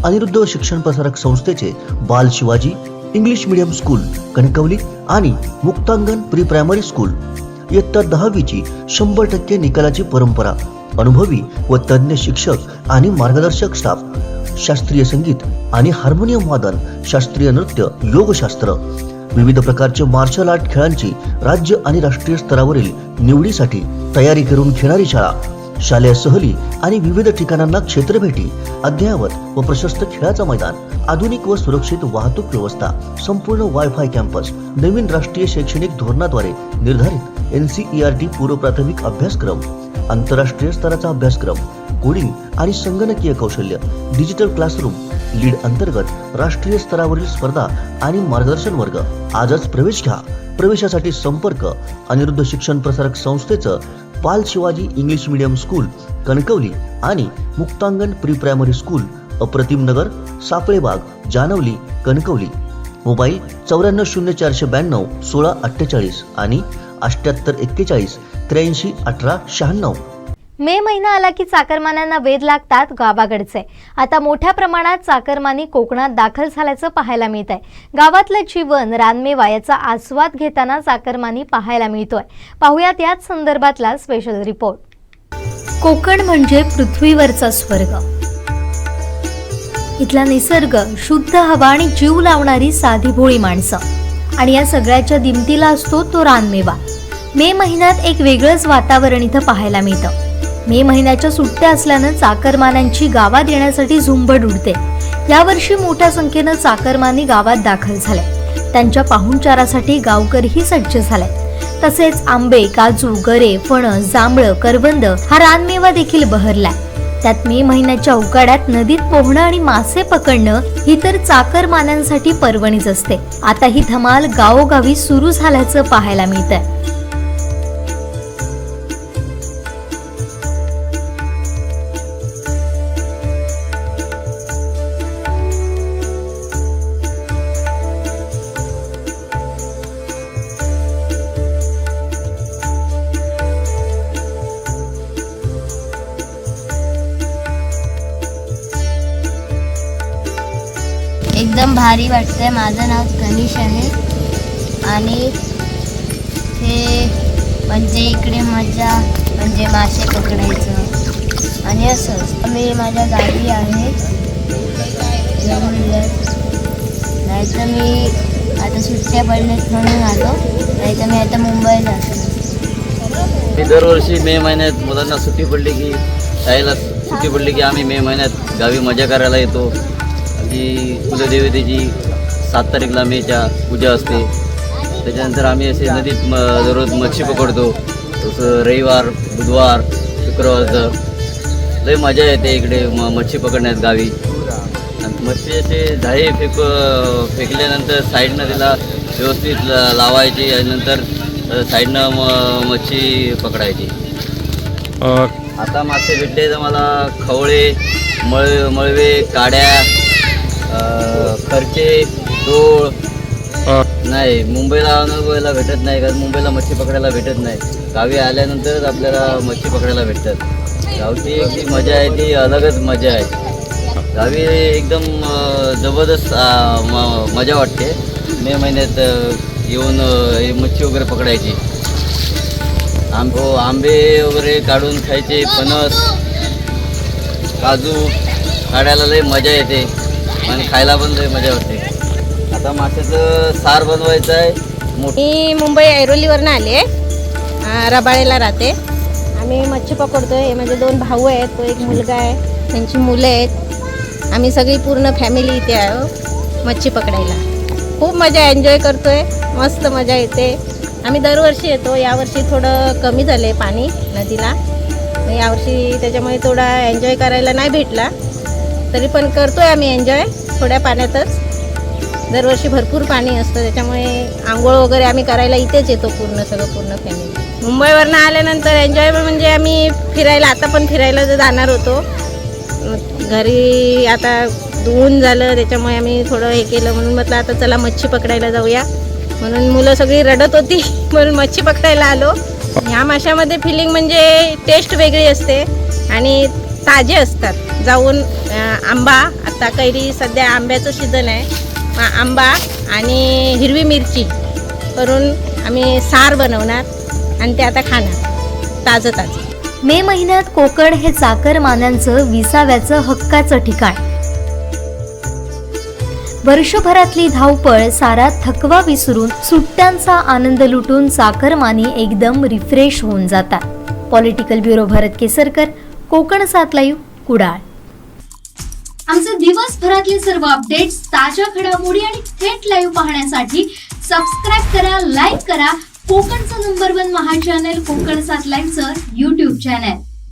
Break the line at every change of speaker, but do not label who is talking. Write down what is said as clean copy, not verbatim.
अनिरुद्ध शिक्षण प्रसारक संस्थेचे बाल Shivaji English medium school Kankavli आणि मुक्तांगण प्री प्रायमरी स्कूल इयत्ता 10वीची 100% निकालाची परंपरा, अनुभवी व तज्ञ शिक्षक आणि मार्गदर्शक स्टाफ, शास्त्रीय संगीत आणि हार्मोनियम वादन, शास्त्रीय नृत्य, योगशास्त्र, विविध प्रकारचे मार्शल आर्ट खेळांची राज्य आणि राष्ट्रीय स्तरावरील निवडीसाठी तयारी करून घेणारी शाळा, शालेय सहली आणि विविध ठिकाणांना क्षेत्रभेटी, अद्ययावत व प्रशस्त खेळाचं मैदान, आधुनिक व सुरक्षित वाहतूक व्यवस्था, संपूर्ण वायफाय कॅम्पस, नवीन राष्ट्रीय शैक्षणिक धोरणाद्वारे निर्धारित NCERT पूर्व प्राथमिक अभ्यासक्रम, आंतरराष्ट्रीय स्तराचा अभ्यासक्रम, कोडिंग आणि संगणकीय कौशल्य, डिजिटल क्लासरूम, लीड अंतर्गत राष्ट्रीय स्तरावरील स्पर्धा आणि मार्गदर्शन वर्ग. आजच प्रवेश घ्या. प्रवेशासाठी संपर्क अनिरुद्ध शिक्षण प्रसारक संस्थेचं बाल Shivaji English medium school Kankavli आणि मुक्तांगण प्री प्रायमरी स्कूल, अप्रतिम नगर, सापळेबाग, जानवली, कणकवली. मोबाईल 940492 1648 आणि 7841 83 18 96.
मे महिना आला की चाकरमान्यांना वेध लागतात गावाकडचे. आता मोठ्या प्रमाणात चाकरमानी कोकणात दाखल झाल्याचं पाहायला मिळत आहे. गावातलं जीवन, रानमेवा याचा आस्वाद घेताना चाकरमानी पाहायला मिळतोय. पाहुयात याच संदर्भातला स्पेशल रिपोर्ट. कोकण म्हणजे पृथ्वीवरचा स्वर्ग. इथला निसर्ग, शुद्ध हवा आणि जीव लावणारी साधी भोळी माणसं, आणि या सगळ्याच्या दिमतीला असतो तो रानमेवा. मे महिन्यात एक वेगळंच वातावरण इथं पाहायला मिळतं. मे महिन्याच्या सुट्ट्या असल्यानं चाकरमान्यांची गावात येण्यासाठी झुंबड उडते. यावर्षी मोठ्या संख्येनं चाकरमानी गावात दाखल झाले. त्यांच्या पाहुणचारासाठी गावकरीही सज्ज झाले. तसेच आंबे, काजू, गरे, फणस, जांभळं, करवंद हा रानमेवा देखील बहरलाय. त्यात मे महिन्याच्या उकाड्यात नदीत पोहणं आणि मासे पकडणं ही तर चाकरमान्यांसाठी पर्वणीच असते. आता ही धमाल गावोगावी सुरू झाल्याचं पाहायला मिळतंय.
एकदम भारी वाटतंय. माझं नाव कनिष आहे आणि हे म्हणजे इकडे मजा म्हणजे मासे पकडायचं आणि असंच. मी माझ्या गावी आहे, नाही तर मी आता सुट्ट्या पडल्यात म्हणून आलो, नाही तर मी आता मुंबईला असतो.
मी दरवर्षी मे महिन्यात मुलांना सुट्टी पडली की, शाळेला सुट्टी पडली की आम्ही मे महिन्यात गावी मजा करायला येतो. जी कुलदेवतेची 7 तारीखला मेच्या पूजा असते. त्याच्यानंतर आम्ही असे नदीत दररोज मच्छी पकडतो. तसं रविवार, बुधवार, शुक्रवारचं लई मजा येते इकडे मच्छी पकडण्यात गावी. आणि मच्छी असे जाळे फेकल्यानंतर साईडनं त्याला व्यवस्थित लावायची आणि नंतर साईडनं मच्छी पकडायची. आता मासे भेटले तर मला खवळे, मळवे, काड्या, खर्चे, डोळ नाही. मुंबईला अनुभवायला भेटत नाही, कारण मुंबईला मच्छी पकडायला भेटत नाही. गावी आल्यानंतरच आपल्याला मच्छी पकडायला भेटतात. गावची एक मजा आहे ती अलगच मजा आहे. गावी एकदम जबरदस्त मजा वाटते. मे महिन्यात येऊन मच्छी वगैरे पकडायची. आंबे वगैरे काढून खायचे, फणस, काजू काढायला लई मजा येते आणि खायला पण लई मजा वाटते. आता माशाचं सार बनवायचं आहे.
मी मुंबई ऐरोलीवरनं आले आहे, रबाळेला राहते. आम्ही मच्छी पकडतो आहे. माझे 2 भाऊ आहेत, तो एक मुलगा आहे, त्यांची मुलं आहेत. आम्ही सगळी पूर्ण फॅमिली इथे आहो मच्छी पकडायला. खूप मजा एन्जॉय करतो आहे, मस्त मजा येते. आम्ही दरवर्षी येतो. यावर्षी थोडं कमी झालं आहे पाणी नदीला, यावर्षी त्याच्यामुळे थोडा एन्जॉय करायला नाही भेटला. तरी पण करतो आहे आम्ही एन्जॉय थोड्या पाण्यातच. दरवर्षी भरपूर पाणी असतं, त्याच्यामुळे आंघोळ वगैरे आम्ही करायला इथेच येतो पूर्ण फॅमिली. मुंबईवरनं आल्यानंतर एन्जॉय म्हणजे आम्ही फिरायला, आता पण फिरायला जाणार होतो. घरी आता ऊन झालं त्याच्यामुळे आम्ही थोडं हे केलं, म्हणून म्हटलं आता चला मच्छी पकडायला जाऊया. म्हणून मुलं सगळी रडत होती म्हणून मच्छी पकडायला आलो. ह्या माशामध्ये फिलिंग म्हणजे टेस्ट वेगळी असते आणि ताजे असतात. जाऊन आंबा, आता कैरी सध्या आंब्याचं सीझन आहे, आंबा आणि हिरवी मिरची करून आम्ही सार बनवणार आणि ते आता खाणार ताजं ताजं.
मे महिन्यात कोकण हे चाकरमान्यांचं विसाव्याचं हक्काचं ठिकाण. वर्षभरातली धावपळ, सारा थकवा विसरून सुट्ट्यांचा आनंद लुटून चाकरमानी एकदम रिफ्रेश होऊन जातात. पॉलिटिकल ब्युरो भरत केसरकर, कोकण 7 लाईव्ह, कुडाळ.
आमचे दिवसभरातले सर्व अपडेट्स, ताज्या घडामोडी आणि थेट लाईव्ह पाहण्यासाठी सबस्क्राईब करा, लाईक करा कोकणचं नंबर 1 महा चॅनल कोकण 7 लाईव्हचं YouTube चॅनल.